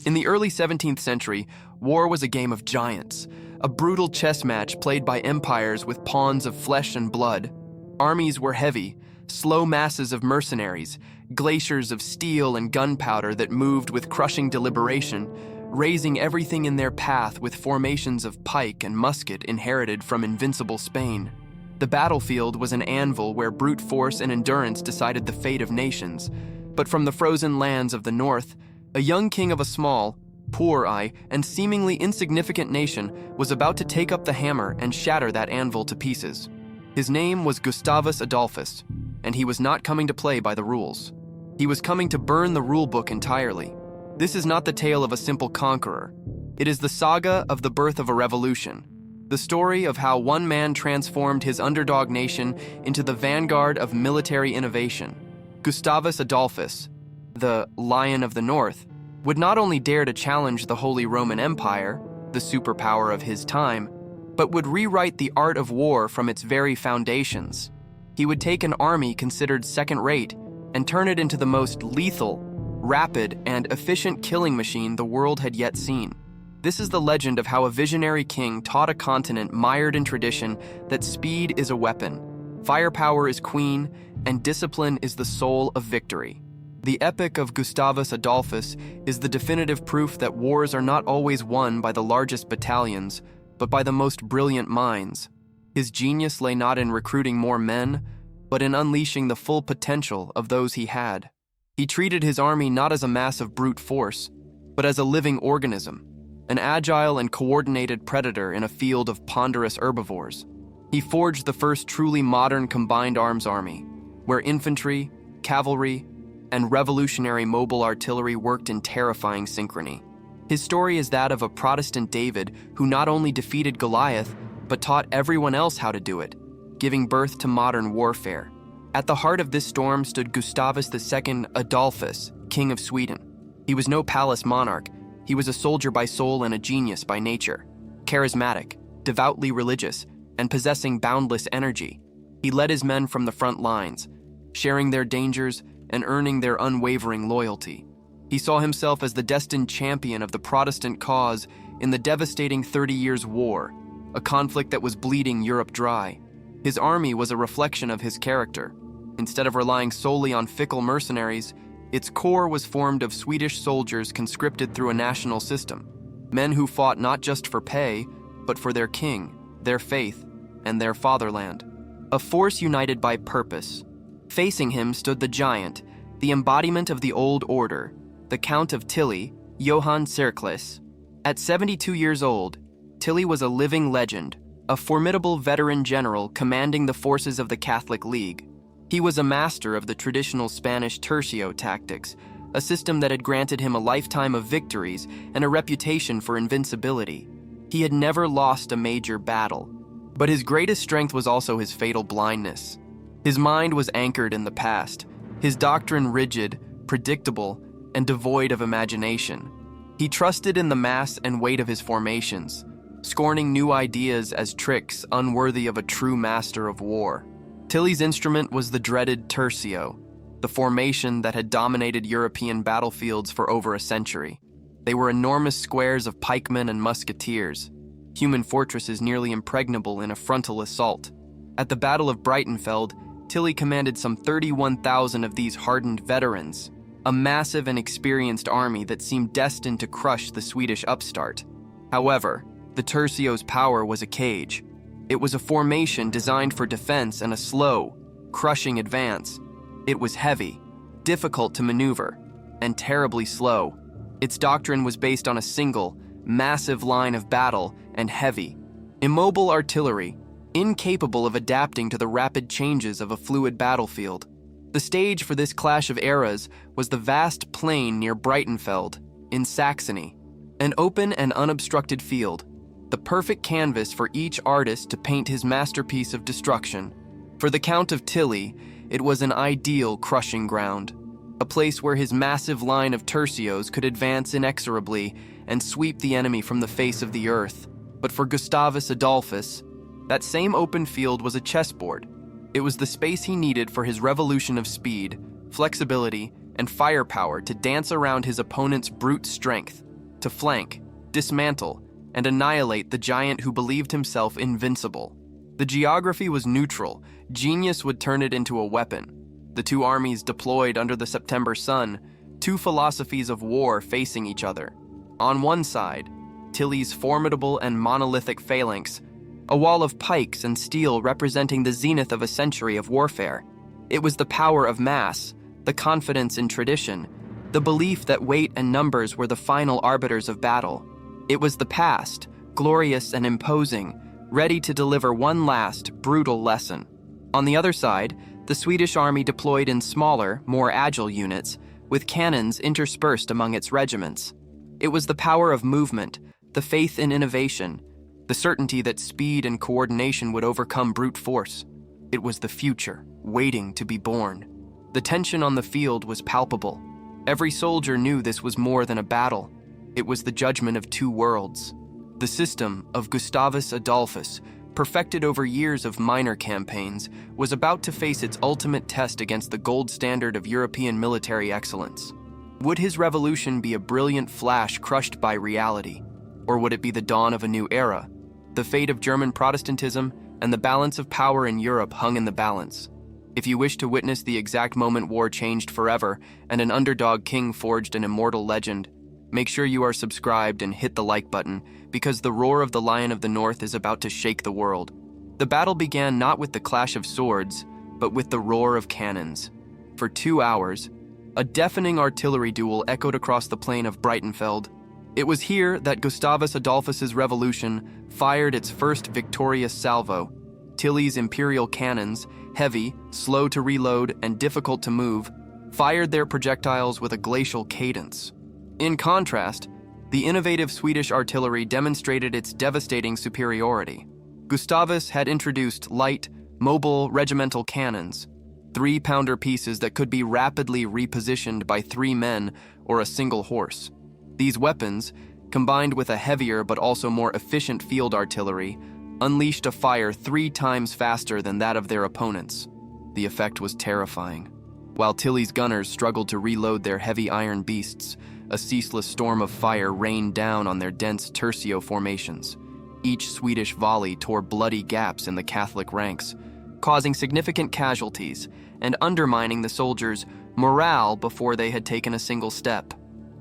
In the early 17th century, war was a game of giants, a brutal chess match played by empires with pawns of flesh and blood. Armies were heavy, slow masses of mercenaries, glaciers of steel and gunpowder that moved with crushing deliberation, razing everything in their path with formations of pike and musket inherited from invincible Spain. The battlefield was an anvil where brute force and endurance decided the fate of nations. But from the frozen lands of the north, a young king of a small, poor-eye, and seemingly insignificant nation was about to take up the hammer and shatter that anvil to pieces. His name was Gustavus Adolphus, and he was not coming to play by the rules. He was coming to burn the rulebook entirely. This is not the tale of a simple conqueror. It is the saga of the birth of a revolution, the story of how one man transformed his underdog nation into the vanguard of military innovation. Gustavus Adolphus, the Lion of the North, would not only dare to challenge the Holy Roman Empire, the superpower of his time, but would rewrite the art of war from its very foundations. He would take an army considered second-rate and turn it into the most lethal, rapid, and efficient killing machine the world had yet seen. This is the legend of how a visionary king taught a continent mired in tradition that speed is a weapon, firepower is queen, and discipline is the soul of victory. The epic of Gustavus Adolphus is the definitive proof that wars are not always won by the largest battalions, but by the most brilliant minds. His genius lay not in recruiting more men, but in unleashing the full potential of those he had. He treated his army not as a mass of brute force, but as a living organism, an agile and coordinated predator in a field of ponderous herbivores. He forged the first truly modern combined arms army, where infantry, cavalry, and revolutionary mobile artillery worked in terrifying synchrony. His story is that of a Protestant David who not only defeated Goliath, but taught everyone else how to do it, giving birth to modern warfare. At the heart of this storm stood Gustavus II Adolphus, King of Sweden. He was no palace monarch. He was a soldier by soul and a genius by nature. Charismatic, devoutly religious, and possessing boundless energy, he led his men from the front lines, sharing their dangers and earning their unwavering loyalty. He saw himself as the destined champion of the Protestant cause in the devastating 30 Years' War, a conflict that was bleeding Europe dry. His army was a reflection of his character. Instead of relying solely on fickle mercenaries, its core was formed of Swedish soldiers conscripted through a national system, men who fought not just for pay, but for their king, their faith, and their fatherland. A force united by purpose. Facing him stood the giant, the embodiment of the old order, the Count of Tilly, Johann Cercles. At 72 years old, Tilly was a living legend, a formidable veteran general commanding the forces of the Catholic League. He was a master of the traditional Spanish tercio tactics, a system that had granted him a lifetime of victories and a reputation for invincibility. He had never lost a major battle, but his greatest strength was also his fatal blindness. His mind was anchored in the past, his doctrine rigid, predictable, and devoid of imagination. He trusted in the mass and weight of his formations, scorning new ideas as tricks unworthy of a true master of war. Tilly's instrument was the dreaded tercio, the formation that had dominated European battlefields for over a century. They were enormous squares of pikemen and musketeers, human fortresses nearly impregnable in a frontal assault. At the Battle of Breitenfeld, Tilly commanded some 31,000 of these hardened veterans, a massive and experienced army that seemed destined to crush the Swedish upstart. However, the tercio's power was a cage. It was a formation designed for defense and a slow, crushing advance. It was heavy, difficult to maneuver, and terribly slow. Its doctrine was based on a single, massive line of battle and heavy, immobile artillery, incapable of adapting to the rapid changes of a fluid battlefield. The stage for this clash of eras was the vast plain near Breitenfeld, in Saxony, an open and unobstructed field, the perfect canvas for each artist to paint his masterpiece of destruction. For the Count of Tilly, it was an ideal crushing ground, a place where his massive line of tercios could advance inexorably and sweep the enemy from the face of the earth. But for Gustavus Adolphus, that same open field was a chessboard. It was the space he needed for his revolution of speed, flexibility, and firepower to dance around his opponent's brute strength. to flank, dismantle, and annihilate the giant who believed himself invincible. The geography was neutral. Genius would turn it into a weapon. The two armies deployed under the September sun, two philosophies of war facing each other. On one side, Tilly's formidable and monolithic phalanx, a wall of pikes and steel representing the zenith of a century of warfare. It was the power of mass, the confidence in tradition, the belief that weight and numbers were the final arbiters of battle. It was the past, glorious and imposing, ready to deliver one last, brutal lesson. On the other side, the Swedish army deployed in smaller, more agile units, with cannons interspersed among its regiments. It was the power of movement, the faith in innovation, the certainty that speed and coordination would overcome brute force. It was the future, waiting to be born. The tension on the field was palpable. Every soldier knew this was more than a battle. It was the judgment of two worlds. The system of Gustavus Adolphus, perfected over years of minor campaigns, was about to face its ultimate test against the gold standard of European military excellence. Would his revolution be a brilliant flash crushed by reality? Or would it be the dawn of a new era? The fate of German Protestantism and the balance of power in Europe hung in the balance. If you wish to witness the exact moment war changed forever and an underdog king forged an immortal legend, make sure you are subscribed and hit the like button, because the roar of the Lion of the North is about to shake the world. The battle began not with the clash of swords, but with the roar of cannons. For 2 hours, a deafening artillery duel echoed across the plain of Breitenfeld. It was here that Gustavus Adolphus's revolution fired its first victorious salvo. Tilly's imperial cannons, heavy, slow to reload, and difficult to move, fired their projectiles with a glacial cadence. In contrast, the innovative Swedish artillery demonstrated its devastating superiority. Gustavus had introduced light, mobile regimental cannons, 3-pounder pieces that could be rapidly repositioned by 3 men or a single horse. These weapons, combined with a heavier but also more efficient field artillery, unleashed a fire 3 times faster than that of their opponents. The effect was terrifying. While Tilly's gunners struggled to reload their heavy iron beasts, a ceaseless storm of fire rained down on their dense tercio formations. Each Swedish volley tore bloody gaps in the Catholic ranks, causing significant casualties and undermining the soldiers' morale before they had taken a single step.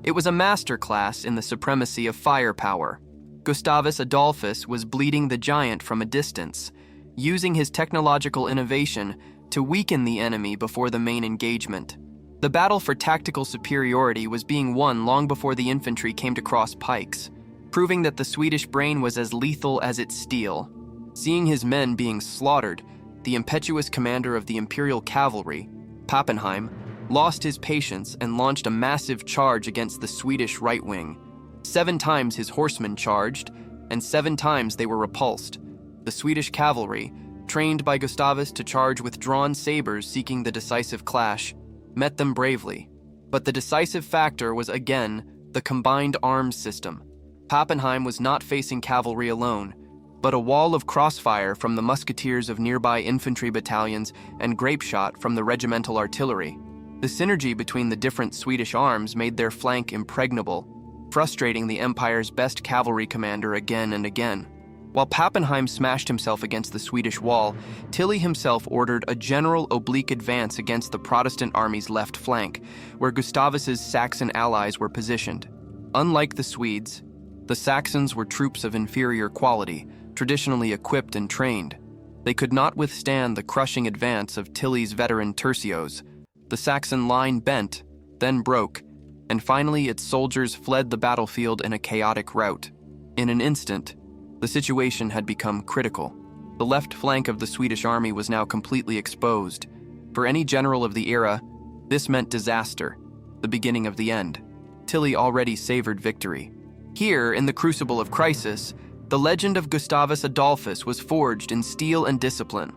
It was a masterclass in the supremacy of firepower. Gustavus Adolphus was bleeding the giant from a distance, using his technological innovation to weaken the enemy before the main engagement. The battle for tactical superiority was being won long before the infantry came to cross pikes, proving that the Swedish brain was as lethal as its steel. Seeing his men being slaughtered, the impetuous commander of the Imperial Cavalry, Pappenheim, lost his patience and launched a massive charge against the Swedish right wing. 7 times his horsemen charged, and 7 times they were repulsed. The Swedish cavalry, trained by Gustavus to charge with drawn sabers seeking the decisive clash, met them bravely. But the decisive factor was again the combined arms system. Pappenheim was not facing cavalry alone, but a wall of crossfire from the musketeers of nearby infantry battalions and grapeshot from the regimental artillery. The synergy between the different Swedish arms made their flank impregnable, frustrating the Empire's best cavalry commander again and again. While Pappenheim smashed himself against the Swedish wall, Tilly himself ordered a general oblique advance against the Protestant army's left flank, where Gustavus's Saxon allies were positioned. Unlike the Swedes, the Saxons were troops of inferior quality, traditionally equipped and trained. They could not withstand the crushing advance of Tilly's veteran tercios. The Saxon line bent, then broke, and finally its soldiers fled the battlefield in a chaotic rout. In an instant, the situation had become critical. The left flank of the Swedish army was now completely exposed. For any general of the era, this meant disaster, the beginning of the end. Tilly already savored victory. Here, in the crucible of crisis, the legend of Gustavus Adolphus was forged in steel and discipline.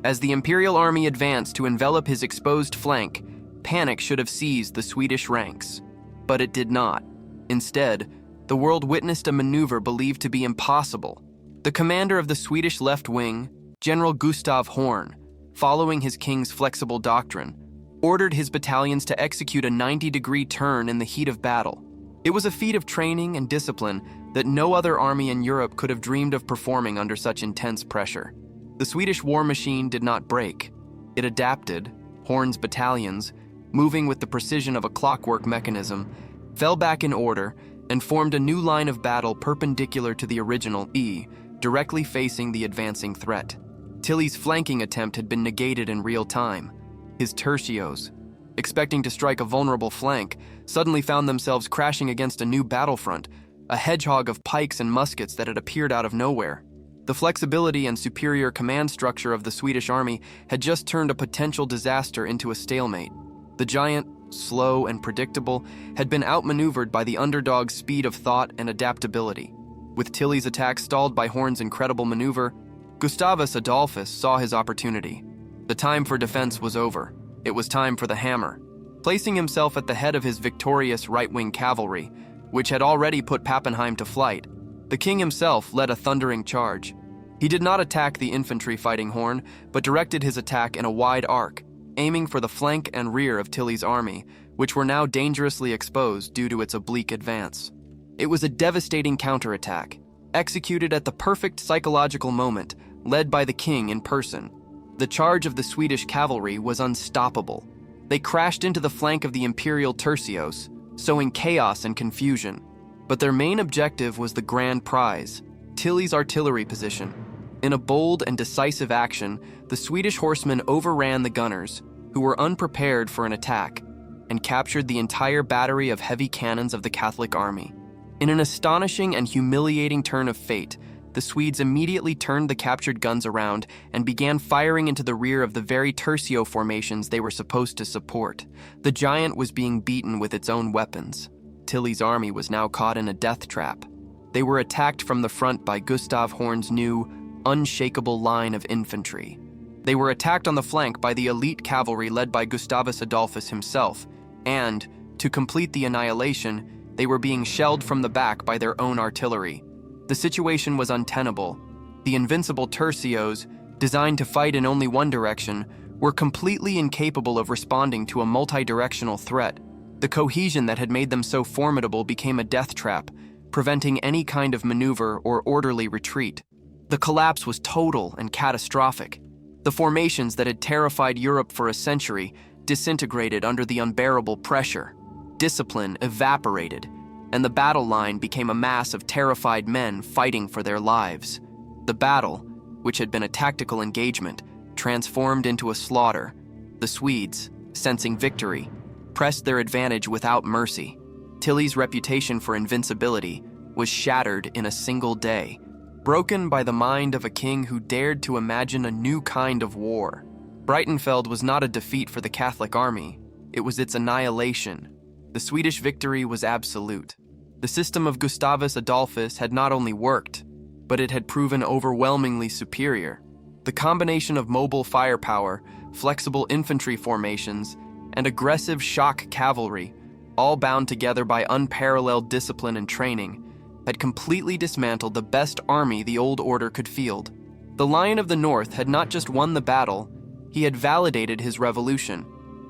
As the Imperial army advanced to envelop his exposed flank, panic should have seized the Swedish ranks. But it did not. Instead, the world witnessed a maneuver believed to be impossible. The commander of the Swedish left wing, General Gustav Horn, following his king's flexible doctrine, ordered his battalions to execute a 90-degree turn in the heat of battle. It was a feat of training and discipline that no other army in Europe could have dreamed of performing under such intense pressure. The Swedish war machine did not break. It adapted. Horn's battalions, moving with the precision of a clockwork mechanism, fell back in order and formed a new line of battle perpendicular to the original E, directly facing the advancing threat. Tilly's flanking attempt had been negated in real time. His tercios, expecting to strike a vulnerable flank, suddenly found themselves crashing against a new battlefront, a hedgehog of pikes and muskets that had appeared out of nowhere. The flexibility and superior command structure of the Swedish army had just turned a potential disaster into a stalemate. The giant, slow and predictable, had been outmaneuvered by the underdog's speed of thought and adaptability. With Tilly's attack stalled by Horn's incredible maneuver, Gustavus Adolphus saw his opportunity. The time for defense was over. It was time for the hammer. Placing himself at the head of his victorious right-wing cavalry, which had already put Pappenheim to flight, the king himself led a thundering charge. He did not attack the infantry fighting Horn, but directed his attack in a wide arc, aiming for the flank and rear of Tilly's army, which were now dangerously exposed due to its oblique advance. It was a devastating counterattack, executed at the perfect psychological moment, led by the king in person. The charge of the Swedish cavalry was unstoppable. They crashed into the flank of the imperial tercios, sowing chaos and confusion. But their main objective was the grand prize, Tilly's artillery position. In a bold and decisive action, the Swedish horsemen overran the gunners, who were unprepared for an attack, and captured the entire battery of heavy cannons of the Catholic army. In an astonishing and humiliating turn of fate, the Swedes immediately turned the captured guns around and began firing into the rear of the very tercio formations they were supposed to support. The giant was being beaten with its own weapons. Tilly's army was now caught in a death trap. They were attacked from the front by Gustav Horn's new, unshakable line of infantry. They were attacked on the flank by the elite cavalry led by Gustavus Adolphus himself, and, to complete the annihilation, they were being shelled from the back by their own artillery. The situation was untenable. The invincible tercios, designed to fight in only one direction, were completely incapable of responding to a multi-directional threat. The cohesion that had made them so formidable became a death trap, preventing any kind of maneuver or orderly retreat. The collapse was total and catastrophic. The formations that had terrified Europe for a century disintegrated under the unbearable pressure. Discipline evaporated, and the battle line became a mass of terrified men fighting for their lives. The battle, which had been a tactical engagement, transformed into a slaughter. The Swedes, sensing victory, pressed their advantage without mercy. Tilly's reputation for invincibility was shattered in a single day, broken by the mind of a king who dared to imagine a new kind of war. Breitenfeld was not a defeat for the Catholic army, it was its annihilation. The Swedish victory was absolute. The system of Gustavus Adolphus had not only worked, but it had proven overwhelmingly superior. The combination of mobile firepower, flexible infantry formations, and aggressive shock cavalry, all bound together by unparalleled discipline and training, had completely dismantled the best army the old order could field. The Lion of the North had not just won the battle, he had validated his revolution.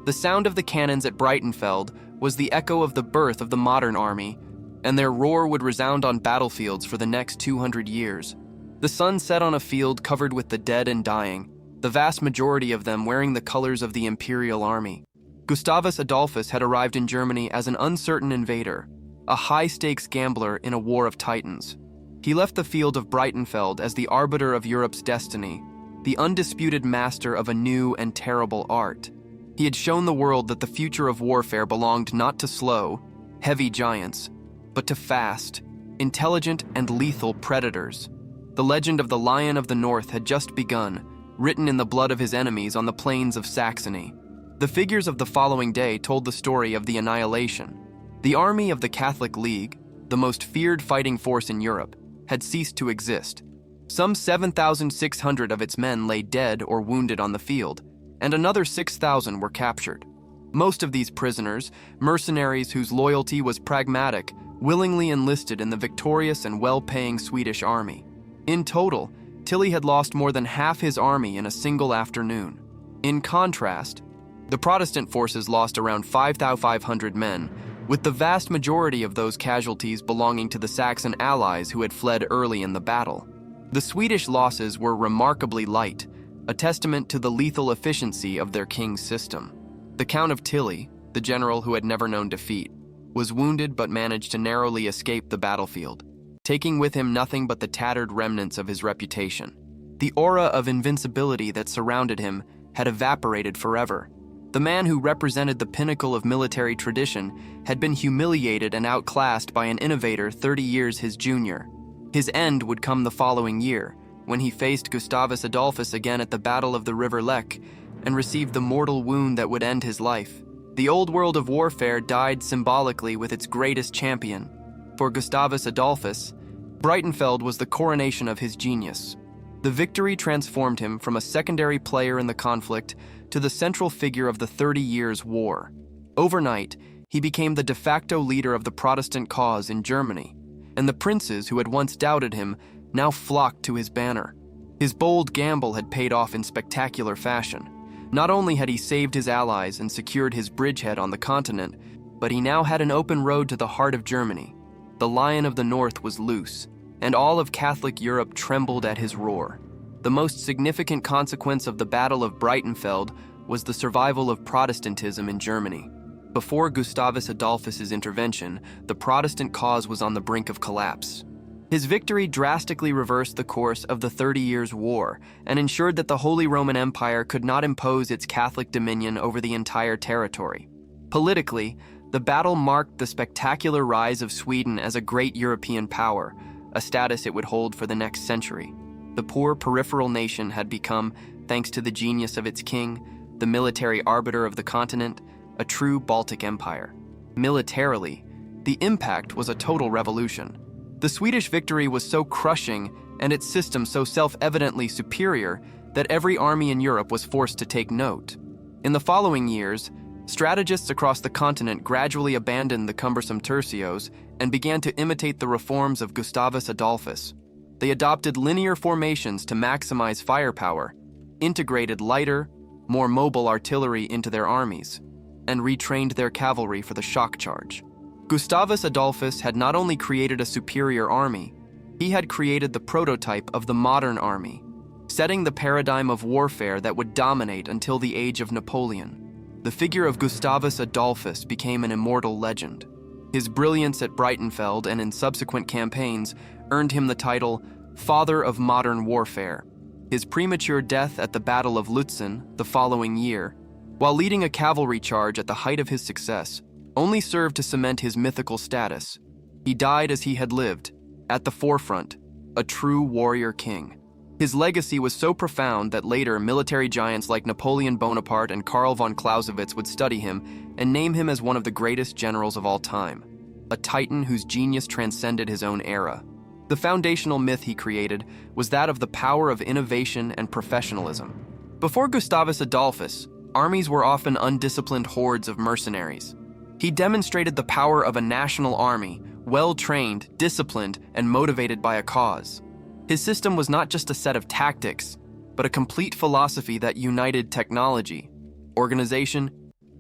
The sound of the cannons at Breitenfeld was the echo of the birth of the modern army, and their roar would resound on battlefields for the next 200 years. The sun set on a field covered with the dead and dying, the vast majority of them wearing the colors of the imperial army. Gustavus Adolphus had arrived in Germany as an uncertain invader, a high-stakes gambler in a war of titans. He left the field of Breitenfeld as the arbiter of Europe's destiny, the undisputed master of a new and terrible art. He had shown the world that the future of warfare belonged not to slow, heavy giants, but to fast, intelligent and lethal predators. The legend of the Lion of the North had just begun, written in the blood of his enemies on the plains of Saxony. The figures of the following day told the story of the annihilation. The army of the Catholic League, the most feared fighting force in Europe, had ceased to exist. Some 7,600 of its men lay dead or wounded on the field, and another 6,000 were captured. Most of these prisoners, mercenaries whose loyalty was pragmatic, willingly enlisted in the victorious and well-paying Swedish army. In total, Tilly had lost more than half his army in a single afternoon. In contrast, the Protestant forces lost around 5,500 men, with the vast majority of those casualties belonging to the Saxon allies who had fled early in the battle. The Swedish losses were remarkably light, a testament to the lethal efficiency of their king's system. The Count of Tilly, the general who had never known defeat, was wounded but managed to narrowly escape the battlefield, taking with him nothing but the tattered remnants of his reputation. The aura of invincibility that surrounded him had evaporated forever. The man who represented the pinnacle of military tradition had been humiliated and outclassed by an innovator 30 years his junior. His end would come the following year, when he faced Gustavus Adolphus again at the Battle of the River Lech and received the mortal wound that would end his life. The old world of warfare died symbolically with its greatest champion. For Gustavus Adolphus, Breitenfeld was the coronation of his genius. The victory transformed him from a secondary player in the conflict to the central figure of the 30 Years' War. Overnight, he became the de facto leader of the Protestant cause in Germany, and the princes who had once doubted him now flocked to his banner. His bold gamble had paid off in spectacular fashion. Not only had he saved his allies and secured his bridgehead on the continent, but he now had an open road to the heart of Germany. The Lion of the North was loose, and all of Catholic Europe trembled at his roar. The most significant consequence of the Battle of Breitenfeld was the survival of Protestantism in Germany. Before Gustavus Adolphus's intervention, the Protestant cause was on the brink of collapse. His victory drastically reversed the course of the 30 Years' War and ensured that the Holy Roman Empire could not impose its Catholic dominion over the entire territory. Politically, the battle marked the spectacular rise of Sweden as a great European power, a status it would hold for the next century. The poor peripheral nation had become, thanks to the genius of its king, the military arbiter of the continent, a true Baltic empire. Militarily, the impact was a total revolution. The Swedish victory was so crushing and its system so self-evidently superior that every army in Europe was forced to take note. In the following years, strategists across the continent gradually abandoned the cumbersome tercios and began to imitate the reforms of Gustavus Adolphus. They adopted linear formations to maximize firepower, integrated lighter, more mobile artillery into their armies, and retrained their cavalry for the shock charge. Gustavus Adolphus had not only created a superior army, he had created the prototype of the modern army, setting the paradigm of warfare that would dominate until the age of Napoleon. The figure of Gustavus Adolphus became an immortal legend. His brilliance at Breitenfeld and in subsequent campaigns earned him the title Father of Modern Warfare. His premature death at the Battle of Lutzen the following year, while leading a cavalry charge at the height of his success, only served to cement his mythical status. He died as he had lived, at the forefront, a true warrior king. His legacy was so profound that later military giants like Napoleon Bonaparte and Karl von Clausewitz would study him and name him as one of the greatest generals of all time, a titan whose genius transcended his own era. The foundational myth he created was that of the power of innovation and professionalism. Before Gustavus Adolphus, armies were often undisciplined hordes of mercenaries. He demonstrated the power of a national army, well-trained, disciplined, and motivated by a cause. His system was not just a set of tactics, but a complete philosophy that united technology, organization,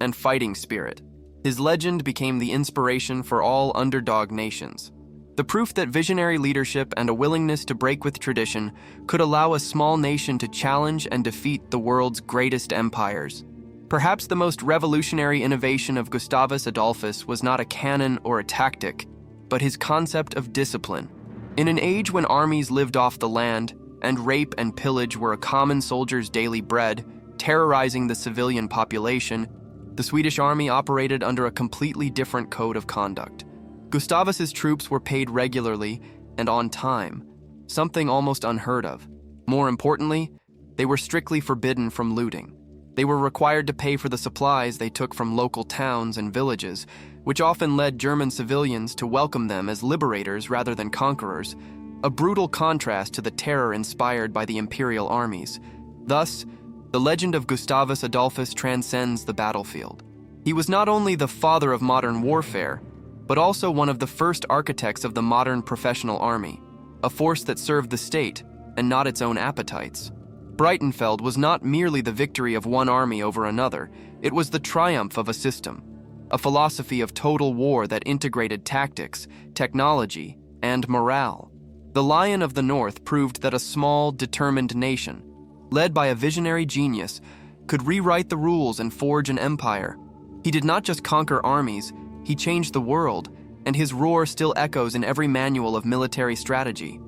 and fighting spirit. His legend became the inspiration for all underdog nations. The proof that visionary leadership and a willingness to break with tradition could allow a small nation to challenge and defeat the world's greatest empires. Perhaps the most revolutionary innovation of Gustavus Adolphus was not a cannon or a tactic, but his concept of discipline. In an age when armies lived off the land, and rape and pillage were a common soldier's daily bread, terrorizing the civilian population, the Swedish army operated under a completely different code of conduct. Gustavus's troops were paid regularly and on time, something almost unheard of. More importantly, they were strictly forbidden from looting. They were required to pay for the supplies they took from local towns and villages, which often led German civilians to welcome them as liberators rather than conquerors, a brutal contrast to the terror inspired by the imperial armies. Thus, the legend of Gustavus Adolphus transcends the battlefield. He was not only the father of modern warfare, but also one of the first architects of the modern professional army, a force that served the state and not its own appetites. Breitenfeld was not merely the victory of one army over another, it was the triumph of a system. a philosophy of total war that integrated tactics, technology, and morale. The Lion of the North proved that a small, determined nation, led by a visionary genius, could rewrite the rules and forge an empire. He did not just conquer armies, he changed the world, and his roar still echoes in every manual of military strategy.